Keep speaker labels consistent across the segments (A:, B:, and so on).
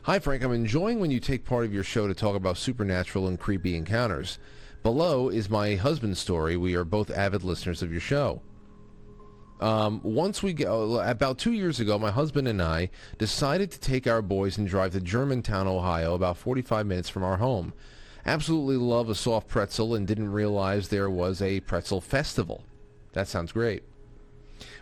A: Hi, Frank. I'm enjoying when you take part of your show to talk about supernatural and creepy encounters. Below is my husband's story. We are both avid listeners of your show. About 2 years ago, my husband and I decided to take our boys and drive to Germantown, Ohio, about 45 minutes from our home. Absolutely love a soft pretzel and didn't realize there was a pretzel festival. That sounds great.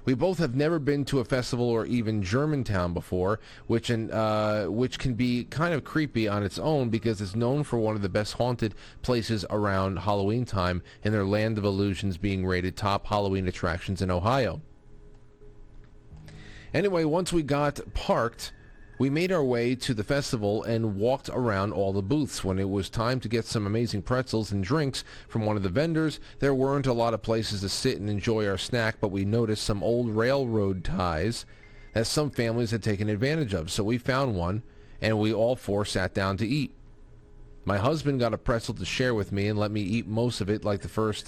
A: We both have never been to a festival or even Germantown before, which can be kind of creepy on its own because it's known for one of the best haunted places around Halloween time in their Land of Illusions being rated top Halloween attractions in Ohio. Anyway, once we got parked, we made our way to the festival and walked around all the booths. When it was time to get some amazing pretzels and drinks from one of the vendors, there weren't a lot of places to sit and enjoy our snack, but we noticed some old railroad ties that some families had taken advantage of. So we found one, and we all four sat down to eat. My husband got a pretzel to share with me and let me eat most of it, the first,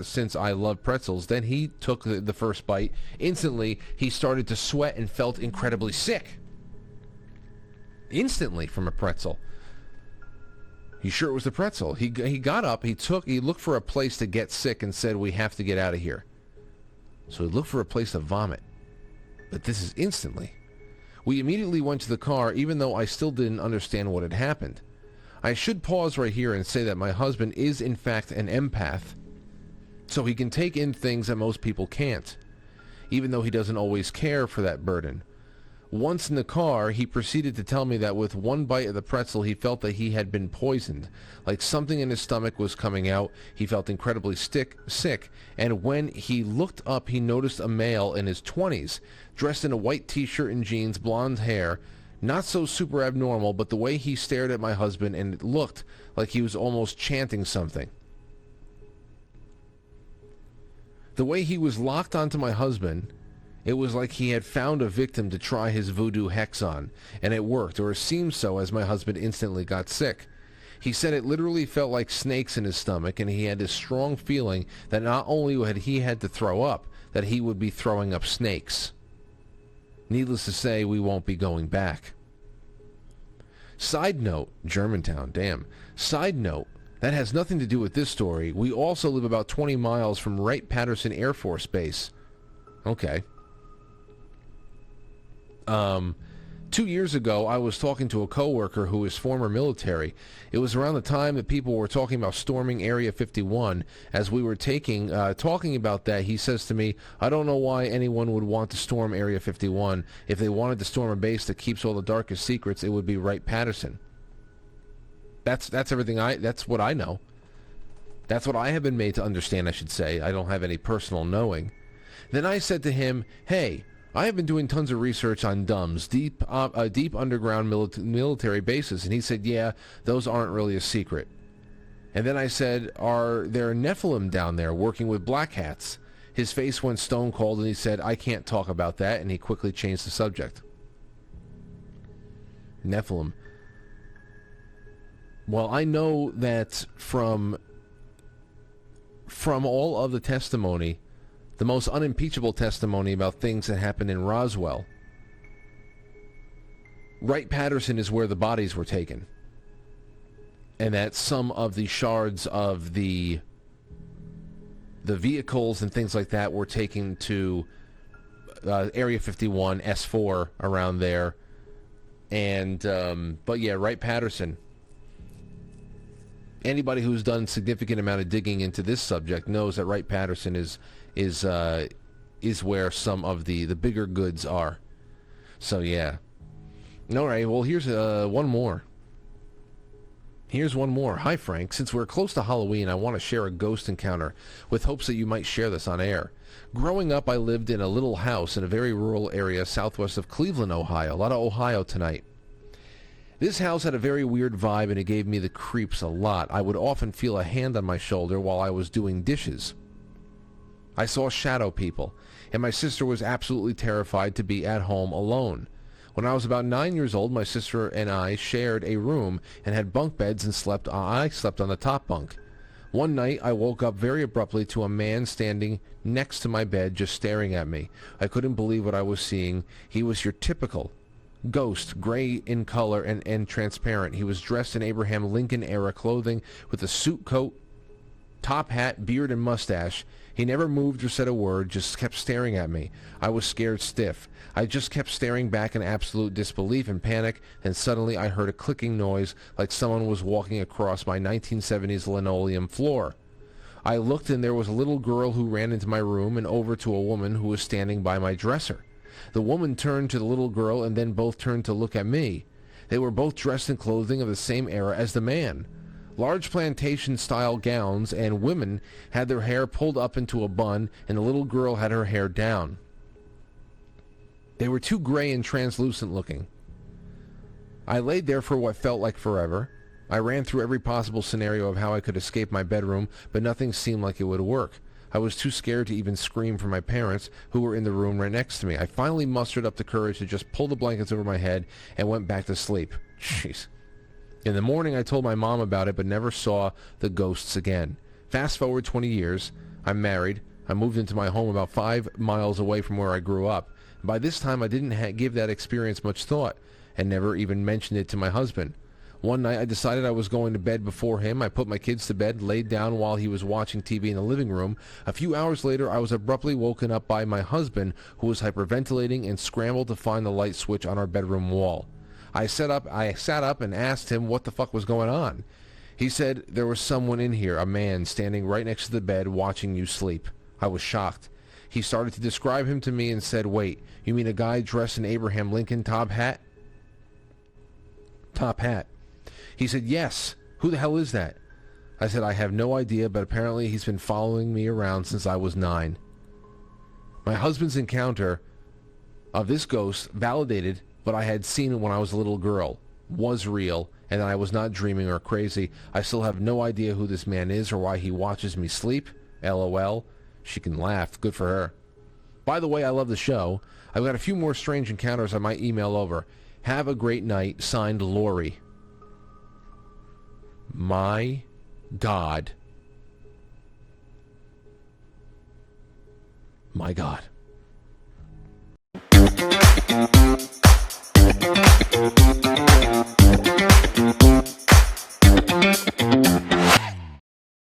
A: since I love pretzels. Then he took the first bite. Instantly, he started to sweat and felt incredibly sick. Instantly from a pretzel. He sure it was the pretzel. He got up, he looked for a place to get sick and said, "We have to get out of here." So he looked for a place to vomit. But this is instantly. We immediately went to the car, even though I still didn't understand what had happened. I should pause right here and say that my husband is in fact an empath, so he can take in things that most people can't, even though he doesn't always care for that burden. Once in the car, he proceeded to tell me that with one bite of the pretzel, he felt that he had been poisoned, like something in his stomach was coming out. He felt incredibly sick, and when he looked up, he noticed a male in his 20s, dressed in a white t-shirt and jeans, blonde hair, not so super abnormal, but the way he stared at my husband, and it looked like he was almost chanting something. The way he was locked onto my husband, it was like he had found a victim to try his voodoo hex on, and it worked, or it seemed so, as my husband instantly got sick. He said it literally felt like snakes in his stomach, and he had this strong feeling that not only had he had to throw up, that he would be throwing up snakes. Needless to say, we won't be going back. Side note, Germantown, damn. Side note, that has nothing to do with this story. We also live about 20 miles from Wright-Patterson Air Force Base. Okay. 2 years ago, I was talking to a coworker who is former military. It was around the time that people were talking about storming Area 51. As we were talking about that, he says to me, "I don't know why anyone would want to storm Area 51. If they wanted to storm a base that keeps all the darkest secrets, it would be Wright-Patterson." That's everything. That's what I know. That's what I have been made to understand, I should say. I don't have any personal knowing. Then I said to him, "Hey, I have been doing tons of research on DUMBs, deep underground military bases." And he said, "Yeah, those aren't really a secret." And then I said, "Are there Nephilim down there working with black hats?" His face went stone cold and he said, "I can't talk about that," and he quickly changed the subject. Nephilim. Well, I know that from all of the testimony, the most unimpeachable testimony about things that happened in Roswell, Wright-Patterson is where the bodies were taken. And that some of the shards of the vehicles and things like that were taken to Area 51, S4, around there. And, but yeah, Wright-Patterson. Anybody who's done significant amount of digging into this subject knows that Wright-Patterson is where some of the bigger goods are. So yeah. All right. Well, here's one more. Here's one more. Hi, Frank. Since we're close to Halloween, I want to share a ghost encounter with hopes that you might share this on air. Growing up, I lived in a little house in a very rural area southwest of Cleveland, Ohio. A lot of Ohio tonight. This house had a very weird vibe, and it gave me the creeps a lot. I would often feel a hand on my shoulder while I was doing dishes. I saw shadow people, and my sister was absolutely terrified to be at home alone. When I was about 9 years old, my sister and I shared a room and had bunk beds, and I slept on the top bunk. One night, I woke up very abruptly to a man standing next to my bed just staring at me. I couldn't believe what I was seeing. He was your typical Ghost, gray in color and transparent. He was dressed in Abraham Lincoln-era clothing with a suit coat, top hat, beard, and mustache. He never moved or said a word, just kept staring at me. I was scared stiff. I just kept staring back in absolute disbelief and panic, and suddenly I heard a clicking noise like someone was walking across my 1970s linoleum floor. I looked, and there was a little girl who ran into my room and over to a woman who was standing by my dresser. The woman turned to the little girl, and then both turned to look at me. They were both dressed in clothing of the same era as the man. Large plantation-style gowns, and women had their hair pulled up into a bun, and the little girl had her hair down. They were too gray and translucent looking. I laid there for what felt like forever. I ran through every possible scenario of how I could escape my bedroom, but nothing seemed like it would work. I was too scared to even scream for my parents, who were in the room right next to me. I finally mustered up the courage to just pull the blankets over my head and went back to sleep. Jeez. In the morning, I told my mom about it, but never saw the ghosts again. Fast forward 20 years. I'm married. I moved into my home about 5 miles away from where I grew up. By this time, I didn't give that experience much thought and never even mentioned it to my husband. One night, I decided I was going to bed before him. I put my kids to bed, laid down while he was watching TV in the living room. A few hours later, I was abruptly woken up by my husband, who was hyperventilating and scrambled to find the light switch on our bedroom wall. I sat up and asked him what the fuck was going on. He said there was someone in here, a man, standing right next to the bed watching you sleep. I was shocked. He started to describe him to me and said, "Wait, you mean a guy dressed in Abraham Lincoln top hat?" Top hat. He said, "Yes. Who the hell is that?" I said, "I have no idea, but apparently he's been following me around since I was 9. My husband's encounter of this ghost validated what I had seen when I was a little girl was real, and that I was not dreaming or crazy. I still have no idea who this man is or why he watches me sleep. LOL. She can laugh. Good for her. By the way, I love the show. I've got a few more strange encounters I might email over. Have a great night. Signed, Lori." My God. My God.